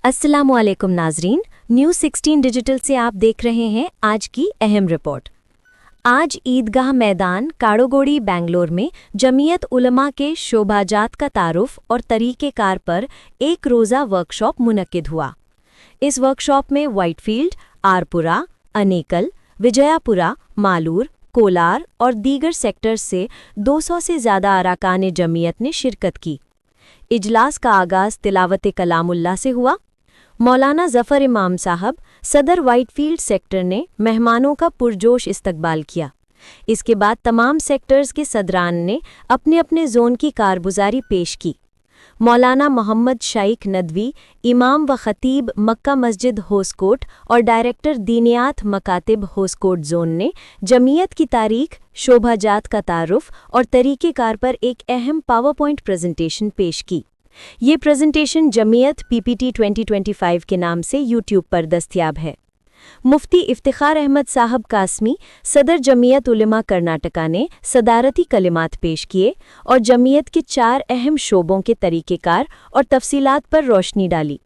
अस्सलामुअलैकुम नाजरीन, news 16 digital से आप देख रहे हैं आज की अहम रिपोर्ट। आज ईदगाह मैदान काड़ोगोड़ी बेंगलोर में जमीयत उलमा के शोभाजात का तारुफ और तरीक़ेकार पर एक रोज़ा वर्कशॉप मुनक्किद हुआ। इस वर्कशॉप में वाइटफील्ड, आरपुरा, अनेकल, विजयापुरा, मालूर, कोलार और दीगर सेक्टर्स से 200 से ज़्यादा अरकान जमीयत ने शिरकत की। इजलास का आगाज़ तिलावत कलामुल्लाह से हुआ। मौलाना ज़फ़र इमाम साहब सदर वाइटफील्ड सेक्टर ने मेहमानों का पुरजोश इस्तकबाल किया। इसके बाद तमाम सेक्टर्स के सदरान ने अपने अपने जोन की कारगुजारी पेश की। मौलाना मोहम्मद शाइख नदवी, इमाम व खतीब मक्का मस्जिद होसकोट और डायरेक्टर दीनियात मकातिब होसकोट जोन ने जमीयत की तारीख, शोभाजात का तारुफ और तरीक़ेकार पर एक अहम पावर पॉइंट प्रेजेंटेशन पेश की। ये प्रेजेंटेशन जमीयत पीपीटी 2025 के नाम से यूट्यूब पर दस्तयाब है। मुफ्ती इफ्तिखार अहमद साहब कासमी, सदर जमीयत उलमा कर्नाटका ने सदारती कलिमात पेश किए और जमीयत के 4 अहम शोबों के तरीक़ेकार और तफसीलात पर रोशनी डाली।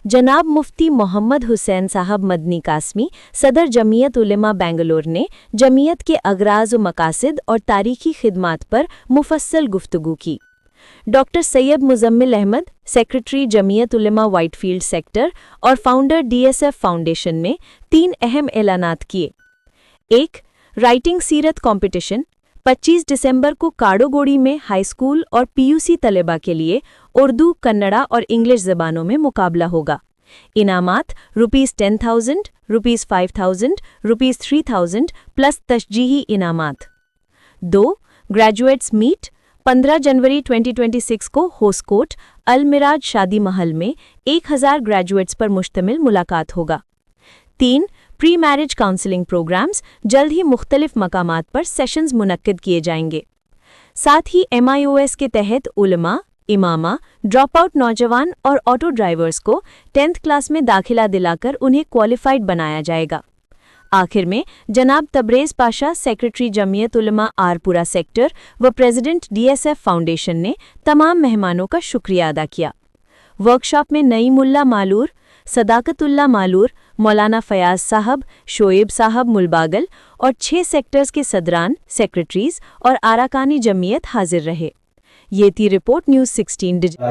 जनाब मुफ्ती मोहम्मद हुसैन साहब मदनी कासमी, सदर जमीयत उलमा बेंगलोर ने जमीयत के अगराज व मकासिद और तारीखी खिदमात पर मुफस्सल गुफ्तगू की। Doctor Syed Muzammil Ahmad, secretary Jamiat Ulama Whitefield sector और फाउंडर DSF फाउंडेशन ने 3 अहम ऐलानात किए। 1. राइटिंग सीरत कंपटीशन 25 दिसंबर को काड़ोगोड़ी में हाई स्कूल और PUC तलेबा के लिए उर्दू, कन्नड़ा और इंग्लिश ज़बानों में मुकाबला होगा। इनामात ₹10,000, ₹5,000, ₹3,000 प्लस तशजीही इनामात। 2. ग्रेजुएट्स मीट 15 जनवरी 2026 को होसकोट अल मिराज शादी महल में 1000 ग्रेजुएट्स पर मुश्तमिल मुलाकात होगा। 3. प्री मैरिज काउंसलिंग प्रोग्राम्स जल्द ही मुख्तलिफ मकामात पर सेशंस मुनक्किद किए जाएंगे। साथ ही MIOS के तहत उलमा, इमामा, ड्रॉप आउट नौजवान और ऑटो ड्राइवर्स को 10th क्लास में दाखिला दिलाकर उन्हें क्वालिफाइड बनाया जाएगा। आखिर में जनाब तबरेज़ पाशा, सेक्रेटरी जमीयत उलमा आरपुरा सेक्टर व प्रेसिडेंट DSF फाउंडेशन ने तमाम मेहमानों का शुक्रिया अदा किया। वर्कशॉप में नईमुल्ला मालूर, सदाकतुल्ला मालूर, मौलाना फयाज साहब, शोएब साहब मुलबागल और 6 सेक्टर्स के सदरान, सेक्रेटरीज और अरकान जमीयत हाजिर रहे। ये थी रिपोर्ट न्यूज़ 16 डिजिटल।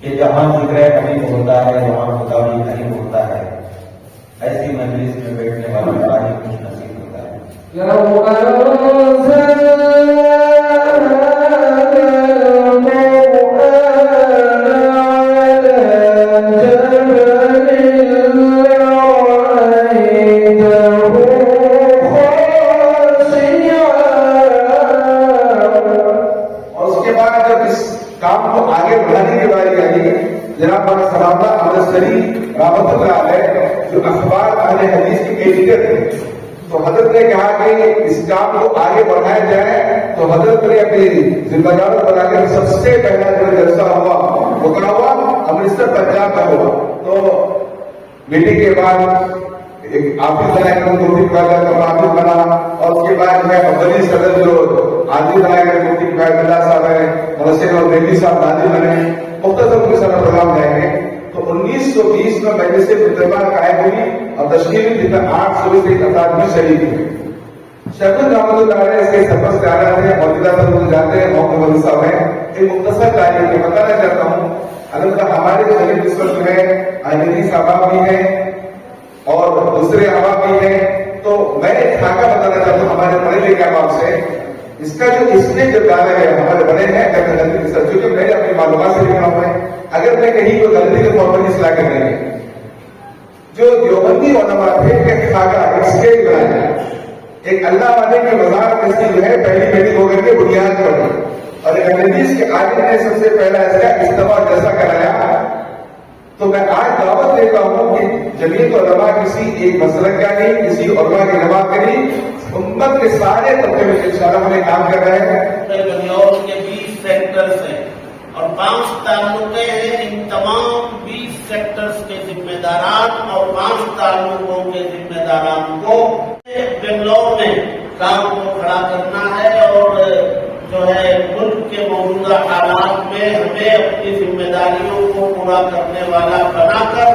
कि जहाँ जिक्र कहीं होता है वहाँ मुताबिक नहीं होता है। ऐसी मजलिस में बैठने वाला बड़ा ही खुश नसीब होता और उसके बाद जब इस काम को आगे बढ़ाने की बारी आई, जनाब सलामा अमृतसरी रहमतुल्लाह अलैह जो अखबार अहले हदीस के एडिटर थे, तो हजरत ने कहा कि इस काम को आगे बढ़ाया जाए। तो हजरत ने अपनी जिम्मेदारी बनाकर सबसे पहला जो जलसा हुआ वो क्या हुआ, अमृतसर पंजाब का हुआ। तो मीटिंग के बाद एक ऑफिस बनाकर मुफ्ती का ऑफिस बना और उसके बाद मैं अव्वली सदर जो आदिल बनाकर मुफ्ती साहब है, मोहसिन और बेबी साहब नाजिर बने, मुख्तसर उनके साथ प्रोग्राम जाएंगे। तो 1920 में मजलिस मुतहरिमा कायम हुई और तशकील जितना 800 से अफराद में शरीक हुए। शेखुल रहमतुल्लाह अलैह इसके सफर से आ रहे थे, मौजूदा सब जाते हैं, मोहम्मद साहब है। एक मुख्तसर तारीख के बताना चाहता हूँ, अलबत्ता हमारे शरीफ इस वक्त में आजमी साहब भी हैं और दूसरे अहबाब भी हैं। तो मैं एक खाका बताना चाहता हूँ हमारे पढ़े लिखे अहबाब से। इसका जो इसने जो डाला है हमारे बड़े हैं क्योंकि मैंने अपनी मालूमात से लिखा हुआ है, अगर मैं कहीं कोई गलती के तौर पर इसलाह कर रहे हैं, जो देवबंदी उलमा थे कि खाका एक स्टेज बनाया, एक अल्लाह वाले की मज़ार नसीब है, पहली बेटी होकर के बुनियाद पर, और एक हदीस के आलिम ने सबसे पहला इसका इस्तेमा जैसा कराया। तो मैं आज दावत देता हूँ कि जमीयत उलमा किसी एक मसलक का नहीं, किसी उलमा की जमात का नहीं, उम्मत के सारे तबके में इंशाअल्लाह हमें काम कर रहे हैं। बेंगलोर के 20 सेक्टर्स हैं और 5 ताल्लुके हैं। इन तमाम 20 सेक्टर्स के जिम्मेदारान और 5 ताल्लुकों के जिम्मेदारान को बेंगलोर में काम को खड़ा करना है और जो है मुल्क के मौजूदा हालात में हमें अपनी जिम्मेदारियों को पूरा करने वाला बनाकर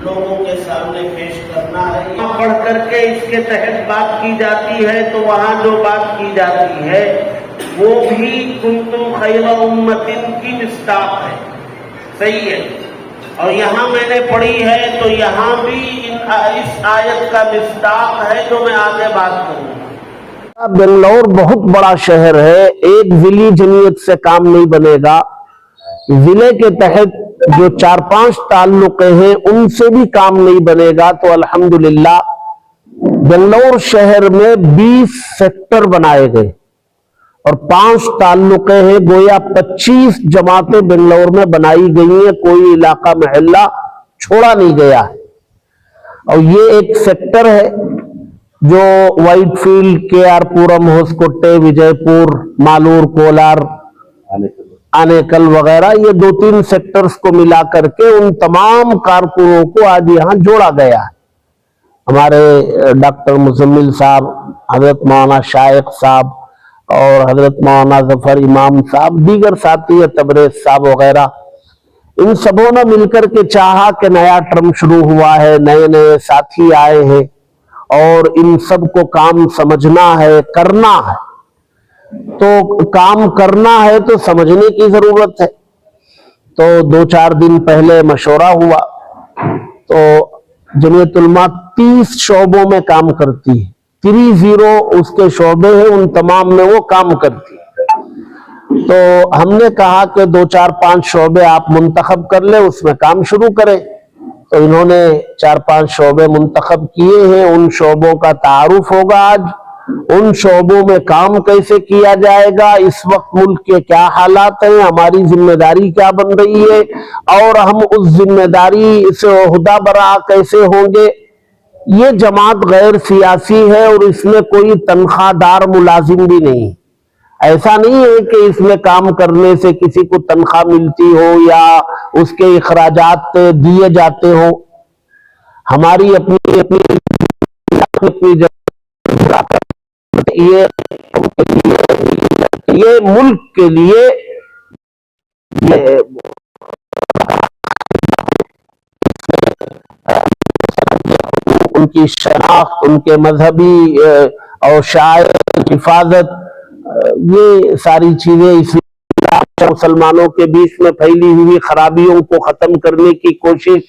लोगों के सामने पेश करना है। यहाँ पढ़ करके इसके तहत बात की जाती है तो वहाँ जो बात की जाती है वो भी कुंतुम खैर उम्मतिन की मिस्ताक है, सही है। और यहाँ मैंने पढ़ी है तो यहाँ भी इस आयत का मिस्ताक है जो मैं आगे बात करूँगा। बेंगलोर बहुत बड़ा शहर है, एक जिली जमीयत से काम नहीं बनेगा। जिले के तहत जो 4-5 ताल्लुके हैं उनसे भी काम नहीं बनेगा। तो अल्हम्दुलिल्लाह बेंगलोर शहर में 20 सेक्टर बनाए गए और 5 ताल्लुके हैं, गोया 25 जमातें बेंगलोर में बनाई गई हैं, कोई इलाका महल्ला छोड़ा नहीं गया है। और ये एक सेक्टर है जो व्हाइटफील्ड, KR पुरम, होसकोटे, विजयपुर, मालूर, कोलार, आनेकल वगैरह, ये 2-3 सेक्टर्स को मिला करके उन तमाम कारकुनों को आज यहां जोड़ा गया है। हमारे डॉक्टर मुजम्मिल साहब, हजरत मौलाना शाइख साहब और हजरत मौलाना जफर इमाम साहब, दीगर साथी तबरेज साहब वगैरह, इन सबों ने मिलकर के चाहा कि नया टर्म शुरू हुआ है, नए नए साथी आए हैं और इन सब को काम समझना है, करना है। तो काम करना है तो समझने की जरूरत है। तो 2-4 दिन पहले मशवरा हुआ तो जमीयत उलमा 30 शोबों में काम करती है, 30 उसके शोबे हैं, उन तमाम में वो काम करती है। तो हमने कहा कि 2-4-5 शोबे आप मुंतखब कर ले, उसमें काम शुरू करें। तो इन्होंने 4-5 शोबे मुंतखब किए हैं, उन शोबों का तारुफ होगा आज, उन शोबों में काम कैसे किया जाएगा, इस वक्त मुल्क के क्या हालात हैं, हमारी जिम्मेदारी क्या बन रही है और हम उस जिम्मेदारी से ओहदा बरा कैसे होंगे। ये जमात गैर सियासी है और इसमें कोई तनख्वाहदार मुलाजिम भी नहीं। ऐसा नहीं है कि इसमें काम करने से किसी को तनख्वाह मिलती हो या उसके इखराजात दिए जाते हो। हमारी अपनी अपनी ये मुल्क के लिए उनकी शनाख्त, उनके मजहबी और शायर हिफाजत, ये सारी चीजें इसलिए मुसलमानों के बीच में फैली हुई खराबियों को खत्म करने की कोशिश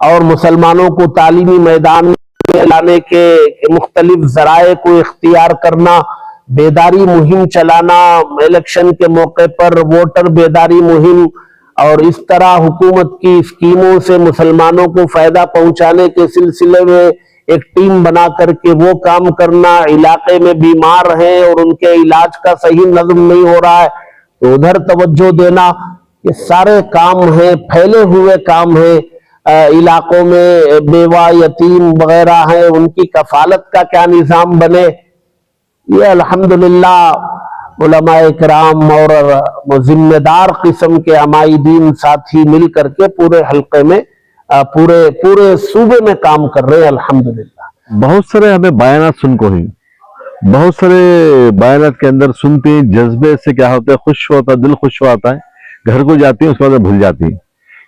और मुसलमानों को तालीमी मैदान में लाने के मुख्तलिफ जराए को इख्तियार करना, बेदारी मुहिम चलाना, इलेक्शन के मौके पर वोटर बेदारी मुहिम और इस तरह हुकूमत की स्कीमों से मुसलमानों को फायदा पहुंचाने के सिलसिले में एक टीम बना करके वो काम करना, इलाके में बीमार हैं और उनके इलाज का सही नज़्म नहीं हो रहा है तो उधर तवज्जो देना, ये सारे काम हैं, फैले हुए काम हैं। इलाकों में बेवा यतीम वगैरह हैं, उनकी कफालत का क्या निजाम बने, ये अल्हम्दुलिल्लाह उलमाए किराम और जिम्मेदार किस्म के अमाइदीन साथी मिल करके पूरे हल्के में पूरे सूबे में काम कर रहे हैं अल्हम्दुलिल्लाह। बहुत सारे हमें बयानात सुन को ही, बहुत सारे बयानात के अंदर सुनते हैं, जज्बे से क्या होता है, खुश होता है, दिल खुश होता है, घर को जाती है उसके बाद भूल जाती है।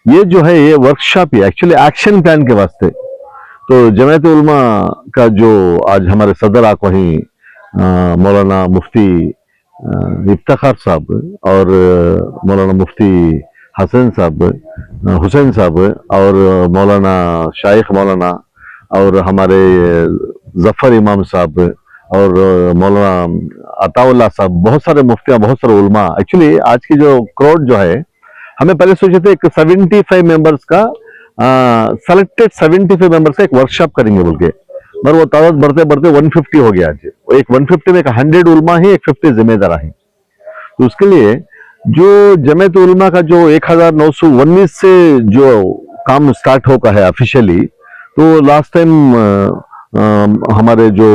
ये जो है ये वर्कशॉप है एक्चुअली एक्शन प्लान के वास्ते। तो जमात उलमा का जो आज हमारे सदर आक वहीं मौलाना मुफ्ती इफ्तिखार साहब और मौलाना मुफ्ती हुसैन साहब और मौलाना शाइख मौलाना और हमारे जफर इमाम साहब और मौलाना अताउल्लाह साहब, बहुत सारे मुफ्तियां, बहुत सारे उलमा। एक्चुअली आज की जो क्राउड जो है, हमें पहले सोचे थे एक 75 मेंबर्स का सेलेक्टेड 75 मेंबर्स का एक वर्कशॉप करेंगे बोल के, मगर वो तादाद बढ़ते बढ़ते 150 हो गया। आज एक 150 में 100 उलमा ही, 50 जिम्मेदार है। तो उसके लिए जो जमात उलमा का जो 1919 से जो काम स्टार्ट होगा है ऑफिशियली, तो लास्ट टाइम हमारे जो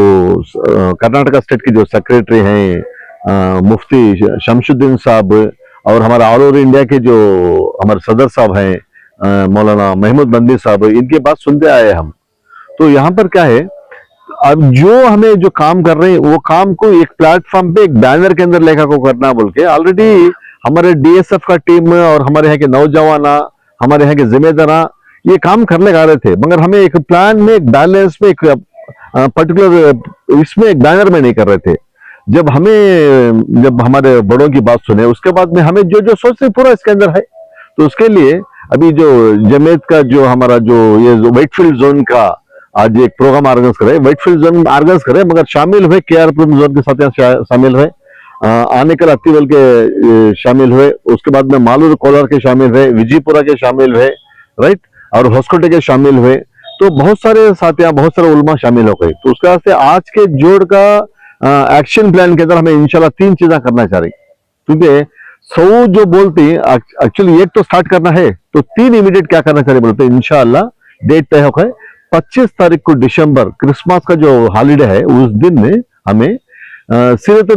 कर्नाटका स्टेट की जो सेक्रेटरी हैं मुफ्ती शमशुद्दीन साहब और हमारा ऑल ओवर इंडिया के जो हमारे सदर साहब हैं मौलाना महमूद बंदी साहब, इनके बात सुनते आए हम। तो यहाँ पर क्या है, अब जो हमें जो काम कर रहे हैं वो काम को एक प्लेटफॉर्म पे एक बैनर के अंदर लेकर को करना बोल के ऑलरेडी हमारे डीएसएफ का टीम और हमारे यहाँ के नौजवाना, हमारे यहाँ के जिम्मेदारा ये काम करने आ रहे थे, मगर हमें एक प्लान में, एक बैलेंस में, एक पर्टिकुलर इसमें एक बैनर में नहीं कर रहे थे। जब हमारे बड़ों की बात सुने उसके बाद में हमें जो जो सोचते पूरा इसके अंदर है। तो उसके लिए अभी जो जमीयत का जो हमारा जो ये व्हाइटफील्ड जोन का आज एक प्रोग्राम ऑर्गेनाइज करे, व्हाइटफील्ड जोन ऑर्गेनाइज करे, मगर शामिल हुए केआरपुरम जोन के साथ शामिल हुए, आनेकल अत्तीवल के शामिल हुए, उसके बाद में मालूर कोलार के शामिल हुए, विजयपुरा के शामिल हुए, राइट, और होस्कोटे के शामिल हुए। तो बहुत सारे साथियां, बहुत सारे उलमा शामिल हो गए। तो उसके वास्ते आज के जोड़ का एक्शन प्लान के अंदर हमें इंशाल्लाह 3 चीजें करना चाह रही, क्योंकि 100 जो बोलती एक्चुअली एक तो स्टार्ट करना है, तो 3 इमीडिएट क्या करना चाहिए बोलते इंशाल्लाह। डेट तय हो गए 25 तारीख को दिसंबर, क्रिसमस का जो हॉलीडे है, उस दिन में हमें सीरत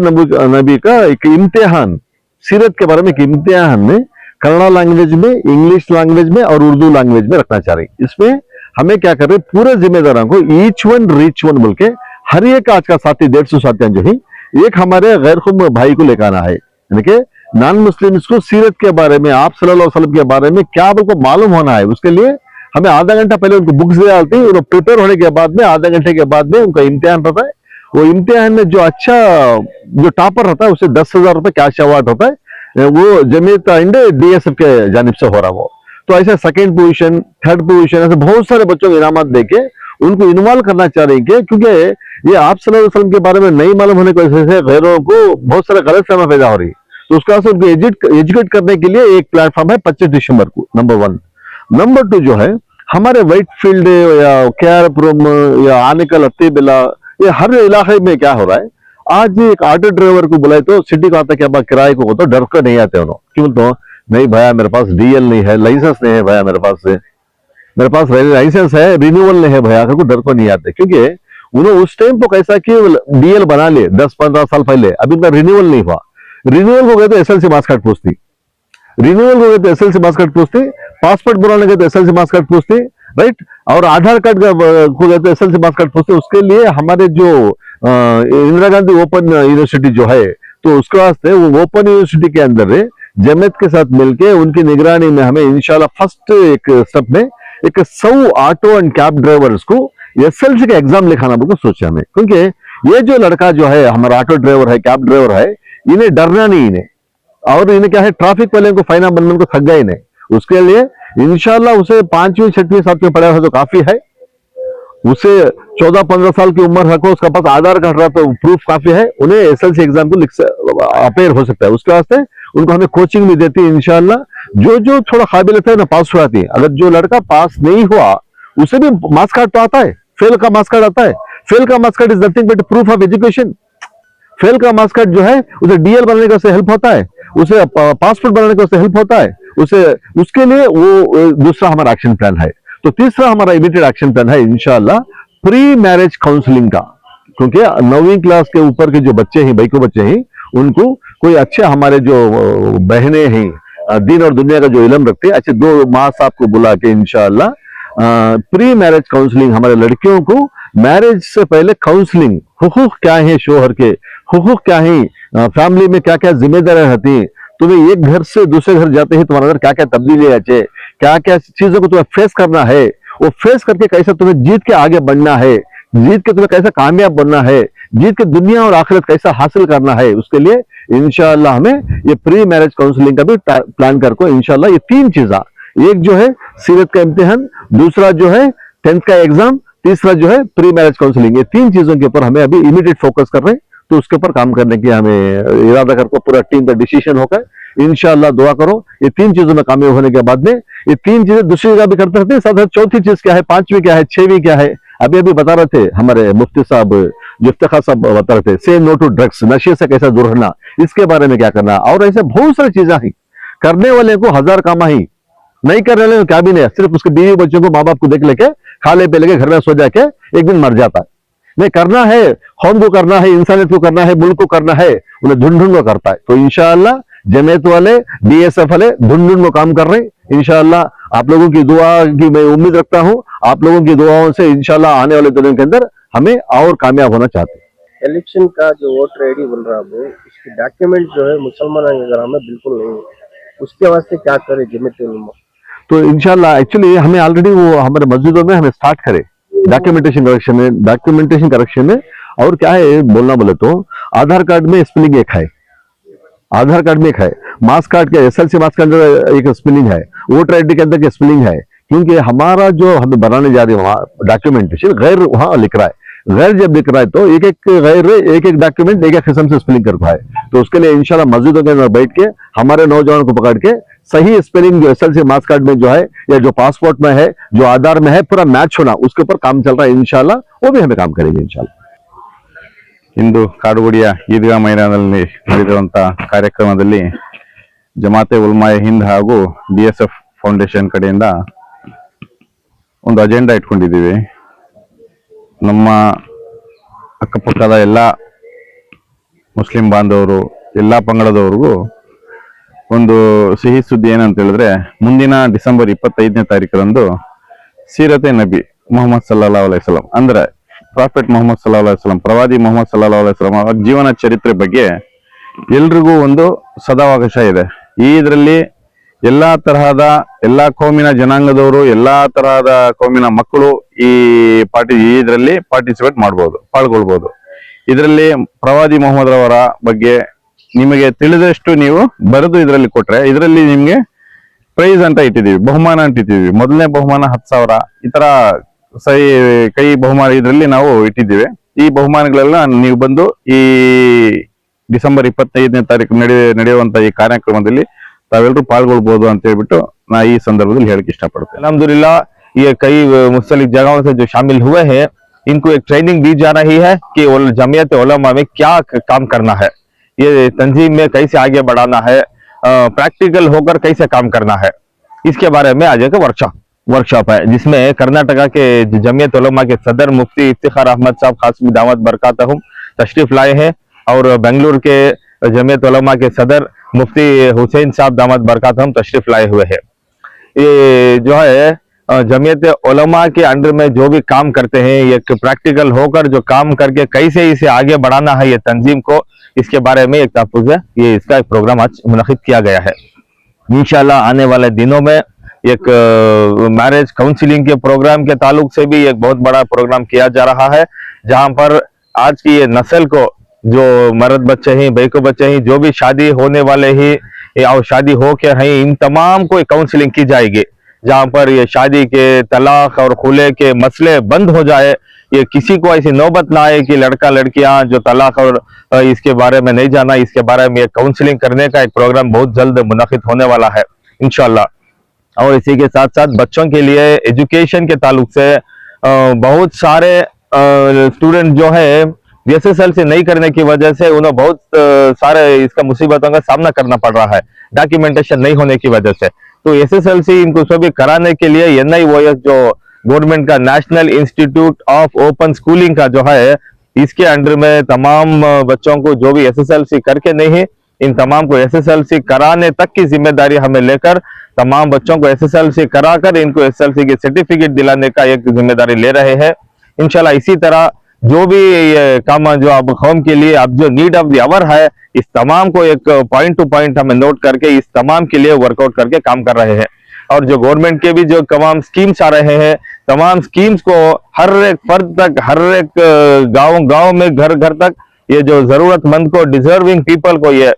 नबी का एक इम्तिहान, सीरत के बारे में एक इम्तिहान में कन्नड़ा लैंग्वेज में, इंग्लिश लैंग्वेज में और उर्दू लैंग्वेज में रखना चाह रही। इसमें हमें क्या कर रहे, पूरे जिम्मेदारों को ईच वन रीच वन बोल के हर एक आज का साथी 150 साथियां जो ही एक हमारे गैर खुम भाई को लेकर आना है, यानी कि नॉन मुस्लिम को सीरत के बारे में, आप सल्लल्लाहु अलैहि वसल्लम के बारे में क्या उनको मालूम होना है। उसके लिए हमें आधा घंटा पहले उनको बुक्स दे डालती है, और प्रिपेयर होने के बाद में आधा घंटे के बाद में उनका इम्तिहान रहता है। वो इम्तिहान में जो अच्छा जो टॉपर रहता है उसे 10,000 रुपए कैश अवार्ड होता है, वो जमीयत इंडिया डीएसएफ के जानिब से हो रहा वो। तो ऐसे 2nd पोजीशन, 3rd पोजीशन, ऐसे बहुत सारे बच्चों को इनामत देके उनको इन्वॉल्व करना चाह रही है, क्योंकि ये आप सल्लल्लाहु अलैहि वसल्लम के बारे में नहीं मालूम होने की वजह से गैरों को बहुत सारे गलतफहमी पैदा हो रही है। तो उसका उनको एजुकेट करने के लिए एक प्लेटफॉर्म है 25 दिसंबर को, नंबर 1। नंबर 2 जो है हमारे व्हाइटफील्ड या केआरपुरम या आनेकल अत्तीबिला, ये हर इलाके में क्या हो रहा है, आज एक ऑटो ड्राइवर को बुलाए तो सिटी को आता क्या किराए को, तो डर कर नहीं आते उन्होंने। क्यों? तो नहीं भैया मेरे पास डीएल नहीं है, लाइसेंस नहीं है भैया, मेरे पास लाइसेंस है, रिन्यूअल नहीं है भैया, को डर को नहीं आते, क्योंकि उन्होंने उस टाइम को कैसा कि डीएल बना लिए 10-15 साल पहले, अभी उनका रिन्यूअल नहीं हुआ। रिन्यूअल हो गए तो एसएलसी मार्क्स कार्ड पूछती, रिन्यूअल हो गए तो एसएलसी मार्क्स कार्ड पूछती, पासपोर्ट बनाने गए तो एसएलसी मार्क्स कार्ड पूछती, राइट, और आधार कार्ड को गए तो एसएलसी मार्क्स कार्ड पूछते। उसके लिए हमारे जो इंदिरा गांधी ओपन यूनिवर्सिटी जो है, तो उसके वास्ते वो ओपन यूनिवर्सिटी के अंदर जमीयत के साथ मिलके उनकी निगरानी में हमें इंशाल्लाह फर्स्ट एक स्टेप में एक 100 ऑटो एंड कैब ड्राइवर्स को एसएलसी का एग्जाम लिखाना बिल्कुल सोचा हमें, क्योंकि ये जो लड़का जो है हमारा ऑटो ड्राइवर है, कैब ड्राइवर है, इन्हें डरना नहीं, इन्हें और इन्हें क्या है, ट्रैफिक वाले को फाइना बनने को थक गए नहीं। उसके लिए इंशाल्लाह उसे 5वीं 6वीं 7वीं पढ़ा है तो काफी है, उसे 14-15 साल की उम्र रखो, उसका पास आधार कार्ड रहा तो प्रूफ काफी है, उन्हें एसएलसी एग्जाम को अपेयर हो सकता है। उसके वास्ते उनको हमें कोचिंग भी देती है इंशाल्लाह। जो थोड़ा काबिलियत है ना पास छुड़ाती है। अगर जो लड़का पास नहीं हुआ उसे भी मार्क्स कार्ड तो आता है, फेल का मार्क्स कार्ड आता है। फेल का marks card is nothing but proof of education. Fail का मार्क्स कार्ड जो है उसे डीएल बनाने का हेल्प होता है, उसे पासपोर्ट बनाने का हेल्प होता है, उसके लिए वो दूसरा हमारा एक्शन प्लान है। तो तीसरा हमारा इमीडिएट एक्शन प्लान है इंशाल्लाह प्री मैरिज काउंसलिंग का, क्योंकि 9वीं क्लास के ऊपर के जो बच्चे हैं, भाई को बच्चे हैं, उनको कोई अच्छे हमारे जो बहनें हैं दीन और दुनिया का जो इल्म रखते हैं, अच्छे 2 माँ साहब को बुला के इंशाल्लाह प्री मैरिज काउंसलिंग, हमारे लड़कियों को मैरिज से पहले काउंसलिंग, हुकूक क्या है शोहर के, हुकूक क्या है, फैमिली में क्या क्या जिम्मेदारियां रहती हैं, तुम्हें एक घर से दूसरे घर जाते ही तुम्हारे अंदर क्या क्या तब्दीली आचे, क्या क्या चीजों को तुम्हें फेस करना है, वो फेस करके कैसे तुम्हें जीत के आगे बढ़ना है, जीत के तुम्हें कैसा कामयाब बनना है, जीत के दुनिया और आखिरत कैसा हासिल करना है, उसके लिए इंशाल्लाह हमें ये प्री मैरिज काउंसलिंग का भी प्लान करको इंशाल्लाह। ये 3 चीजें, एक जो है सीरत का इम्तिहान, दूसरा जो है 10th का एग्जाम, तीसरा जो है प्री मैरिज काउंसलिंग, ये 3 चीजों के ऊपर हमें अभी इमीडिएट फोकस कर रहे हैं। तो उसके ऊपर काम करने की हमें इरादा करके पूरा टीम का डिसीजन होकर इंशाल्लाह दुआ करो। ये 3 चीजों में कामयाब होने के बाद में ये 3 चीजें दूसरी जगह भी करते रहते हैं, साथ चौथी चीज क्या है, 5वीं क्या है, 6वीं क्या है, अभी बता रहे थे हमारे मुफ्ती साहब इफ्तिखार साहब बता रहे थे, से नो टू ड्रग्स, नशे से कैसा दूर रहना, इसके बारे में क्या करना, और ऐसे बहुत सारी चीजें हैं। करने वाले को 1000 कामा ही, नहीं करने वाले को क्या भी नहीं, सिर्फ उसके बीवी बच्चों को माँ बाप को देख लेके खा ले पे लेके घर में सो जाके एक दिन मर जाता है। नहीं करना है, कौम को करना है, इंसानियत को करना है, मुल्क को करना है, उन्हें ढूंढ को करता है। तो इंशाअल्लाह जमीयत वाले, बीएसएफ वाले ढूंढ ढूंढ वो काम कर रहे हैं। इंशाअल्लाह आप लोगों की दुआ की मैं उम्मीद रखता हूं, आप लोगों की दुआओं से इंशाअल्लाह आने वाले दिनों के अंदर हमें और कामयाब होना चाहते हैं। इलेक्शन का जो वोटर आईडी बन रहा है इसके डॉक्यूमेंट जो है मुसलमान के घर में बिल्कुल नहीं है, उसके वास्ते क्या करे जमीयत उलमा? तो इंशाल्लाह एक्चुअली हमें ऑलरेडी वो हमारे मस्जिदों में हमें स्टार्ट करे डॉक्यूमेंटेशन करेक्शन में। और क्या है बोलना बोले तो आधार कार्ड में स्पेलिंग एक है, आधार कार्ड में एक है, मार्क्स कार्ड के एसएलसी मार्क्स के अंदर एक स्पेलिंग है, वोटर आईडी के अंदर की स्पेलिंग है। क्योंकि हमारा जो हमें बनाने जा रही है वहां डॉक्यूमेंटेशन गैर वहां लिख रहा है, गैर जब लिख रहा है तो एक एक गैर एक एक डॉक्यूमेंट एक एक किस्म से स्पेलिंग करता है। तो उसके लिए इंशाल्लाह मस्जिदों के अंदर बैठ के हमारे नौजवानों को पकड़ के सही स्पेलिंग जो एसएलसी मार्क्स कार्ड में जो है या जो पासपोर्ट में है, जो आधार में है, पूरा मैच होना, उसके ऊपर काम चल रहा है। इंशाल्लाह वो भी हमें काम करेंगे इंशाल्लाह। ಇಂದು ಕಾಡುಗೋಡಿಯ ಈದ್ಗಾ ಮೈದಾನದಲ್ಲಿ ನಡೆದಿರುವಂತಹ ಕಾರ್ಯಕ್ರಮದಲ್ಲಿ ಜಮಾತೆ ಉಲ್ಮಾಯ ಹಿಂದ್ ಹಾಗೂ ಬಿಎಸ್ಎಫ್ ಫೌಂಡೇಶನ್ ಕಡೆಯಿಂದ ಒಂದು ಅಜೆಂಡಾ ಇಟ್ಕೊಂಡಿದ್ದೀವಿ. ನಮ್ಮ ಅಕ್ಕಪಕ್ಕದ ಎಲ್ಲ ಮುಸ್ಲಿಂ ಬಾಂಧವರು, ಎಲ್ಲ ಪಂಗಡದವರಿಗೂ ಒಂದು ಸಿಹಿ ಸುದ್ದಿ ಏನಂತ ಹೇಳಿದ್ರೆ, ಮುಂದಿನ ಡಿಸೆಂಬರ್ 25ನೇ ತಾರೀಕರಂದು ಸೀರತೆ ನಬಿ ಮೊಹಮ್ಮದ್ ಸಲ್ಲಲ್ಲಾಹು ಅಲೈಹಿ ವಸಲ್ಲಂ ಅಂದ್ರೆ ಪ್ರಾಫೆಟ್ ಮೊಹಮ್ಮದ್ ಸಲ್ಲಲ್ಲಾಹು ಅಲೈಹಿ ವಸಲ್ಲಂ, ಪ್ರವಾದಿ ಮೊಹಮ್ಮದ್ ಸಲ್ಲಲ್ಲಾಹು ಅಲೈಹಿ ವಸಲ್ಲಂ ಅವರ ಜೀವನ ಚರಿತ್ರೆ ಬಗ್ಗೆ ಎಲ್ರಿಗೂ ಒಂದು ಸದಾವಕಾಶ ಇದೆ. ಇದರಲ್ಲಿ ಎಲ್ಲಾ ತರಹದ ಎಲ್ಲಾ ಕೋಮಿನ ಜನಾಂಗದವರು, ಎಲ್ಲಾ ತರಹದ ಕೋಮಿನ ಮಕ್ಕಳು ಈ ಇದರಲ್ಲಿ ಪಾರ್ಟಿಸಿಪೇಟ್ ಮಾಡಬಹುದು, ಪಾಲ್ಗೊಳ್ಬಹುದು. ಇದರಲ್ಲಿ ಪ್ರವಾದಿ ಮೊಹಮ್ಮದ್ ರವರ ಬಗ್ಗೆ ನಿಮಗೆ ತಿಳಿದಷ್ಟು ನೀವು ಬರೆದು ಇದರಲ್ಲಿ ಕೊಟ್ರೆ, ಇದರಲ್ಲಿ ನಿಮ್ಗೆ ಪ್ರೈಸ್ ಅಂತ ಇಟ್ಟಿದೀವಿ, ಬಹುಮಾನ ಅಂತ ಇಟ್ಟಿದೀವಿ. ಮೊದಲನೇ ಬಹುಮಾನ 10,000, ಈ ತರ ಕೈ ಬಹುಮಾನ ಇದರಲ್ಲಿ ನಾವು ಇಟ್ಟಿದ್ದೇವೆ. ಈ ಬಹುಮಾನಗಳೆಲ್ಲ ನೀವು ಬಂದು ಈ ಡಿಸೆಂಬರ್ 25ನೇ ತಾರೀಕು ನಡೆಯುವಂತ ಈ ಕಾರ್ಯಕ್ರಮದಲ್ಲಿ ತಾವೆಲ್ಲರೂ ಪಾಲ್ಗೊಳ್ಬಹುದು ಅಂತ ಹೇಳ್ಬಿಟ್ಟು ನಾ ಈ ಸಂದರ್ಭದಲ್ಲಿ ಹೇಳಕ್ ಇಷ್ಟಪಡ್ತೇನೆ. अल्हम्दुलिल्लाह ये कई मुख्तलिफ जगहों से जो शामिल हुए हैं, इनको एक ट्रेनिंग दी जा रही है कि जमीयत उलमा में क्या काम करना है, ये तंजीम में कैसे आगे बढ़ाना है, प्रैक्टिकल होकर कैसे काम करना है, इसके बारे में आज एक वर्कशॉप है जिसमें कर्नाटका के जमीयत उलमा के सदर मुफ्ती इफ्तिखार अहमद साहब खास दावत बरकातहुम तशरीफ लाए हैं, और बेंगलुरु के जमीयत उलमा के सदर मुफ्ती हुसैन साहब दावत बरकातहुम तशरीफ लाए हुए हैं। ये जो है जमीयत उलमा के अंडर में जो भी काम करते हैं, एक प्रैक्टिकल होकर जो काम करके कैसे इसे आगे बढ़ाना है ये तंजीम को, इसके बारे में एक तहफ़्फ़ुज़ है, ये इसका एक प्रोग्राम आज मुनक़िद किया गया है। इंशाल्लाह आने वाले दिनों में एक मैरिज काउंसलिंग के प्रोग्राम के ताल्लुक से भी एक बहुत बड़ा प्रोग्राम किया जा रहा है, जहां पर आज की ये नस्ल को, जो मर्द बच्चे हैं, बैको बच्चे हैं, जो भी शादी होने वाले ही और शादी हो के हैं, इन तमाम को काउंसलिंग की जाएगी, जहां पर ये शादी के तलाक और खुले के मसले बंद हो जाए। ये किसी को ऐसी नौबत ना आए कि लड़का लड़कियां जो तलाक और इसके बारे में नहीं जाना, इसके बारे में काउंसलिंग करने का एक प्रोग्राम बहुत जल्द मुनक़िद होने वाला है इंशाल्लाह। और इसी के साथ साथ बच्चों के लिए एजुकेशन के ताल्लुक से बहुत सारे स्टूडेंट जो है एसएसएलसी नहीं करने की वजह से उन्हें बहुत सारे इसका मुसीबतों का सामना करना पड़ रहा है, डॉक्यूमेंटेशन नहीं होने की वजह से। तो एसएसएलसी इनको सभी कराने के लिए NIOS जो गवर्नमेंट का national institute of open schooling का जो है, इसके अंडर में तमाम बच्चों को जो भी एसएसएलसी करके नहीं है, इन तमाम को एसएसएलसी कराने तक की जिम्मेदारी हमें लेकर तमाम बच्चों को एसएसएलसी कराकर इनको एसएसएलसी की सर्टिफिकेट दिलाने का एक जिम्मेदारी ले रहे हैं इंशाल्लाह। इसी तरह जो भी ये काम जो अब कौम के लिए अब जो नीड ऑफ द आवर है, इस तमाम को एक पॉइंट टू पॉइंट हमें नोट करके इस तमाम के लिए वर्कआउट करके काम कर रहे हैं। और जो गवर्नमेंट के भी जो तमाम स्कीम्स आ रहे हैं, तमाम स्कीम्स को हर एक फर्द तक, हर एक गांव में, घर घर तक ये जो जरूरतमंद को, डिजर्विंग पीपल को ये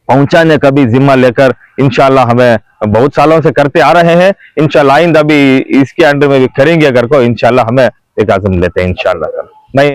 पहुंचाने का भी जिम्मा लेकर इंशाल्लाह हमें बहुत सालों से करते आ रहे हैं। इंशाल्लाह आइंदा भी इसके अंडर में भी करेंगे अगर को, इंशाल्लाह हमें एक आज़म लेते हैं इंशाल्लाह। नहीं